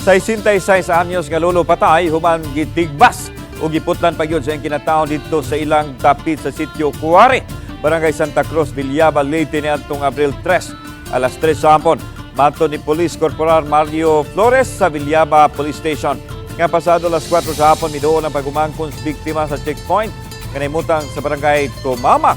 66 anyos nga lolo patay human gitigbas o giputlan pa gyud sa iyang kinataon dito sa ilang dapit sa sitio Cuare, Barangay Santa Cruz, Villaba, Leyte niadtong Abril 3, alas 3 sa hapon. Mato ni Police Corporal Mario Flores sa Villaba Police Station. Nga pasado alas 4 sa hapon miduol ang pagumangkon sa biktima sa checkpoint kanimutang sa Barangay Tumama.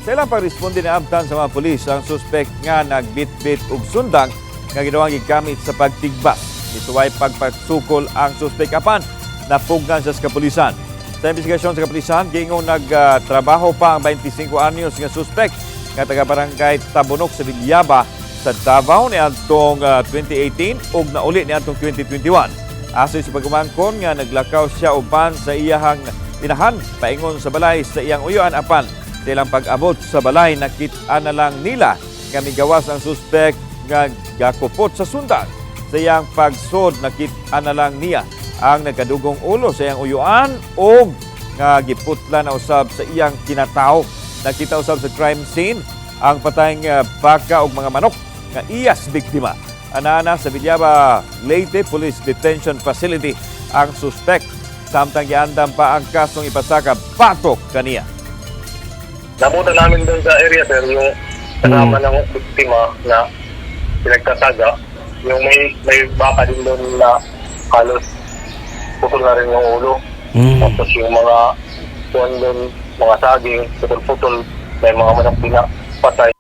Sa ilang pagresponde ni abtan sa mga pulis ang suspect nga nagbitbit og sundang nga ginawang gigamit sa pagtigbas. Isuway pagpagsukol ang suspect apan napugnan sa kapulisan. Sa investigasyon sa kapulisan, gingong nagtrabaho pa ang 25 anyos nga suspect nga taga-barangay Tabunok sa Villaba sa Davao niadtong 2018 ug nauli niadtong 2021. Asoy sa pagumangkon nga naglakaw siya uban sa iyahang tinahan paingon sa balay sa iyang uyuan apan sa ilang pag-abot sa balay nakit-an na lang nila nga migawas ang suspect nga gakupot sa sundang. Sa iyang pagsod nakit-an na lang niya ang nagkadugong ulo sa iyang uyuan o nga giputla na usab sa iyang kinatao. Nakita usab sa crime scene ang patayng baka o mga manok nga iyas biktima. Anana sa Villaba Leyte Police Detention Facility ang suspect. Samtang giandam pa ang kasong ipasaka batok kaniya. Namunta namin doon sa area sir, yung kasama ng biktima na pinagtataga. Yung may baka din doon na halos putol na rin yung ulo. Tapos yung mga tuwan doon, mga saging, putol-putol, may mga manok pinapatay.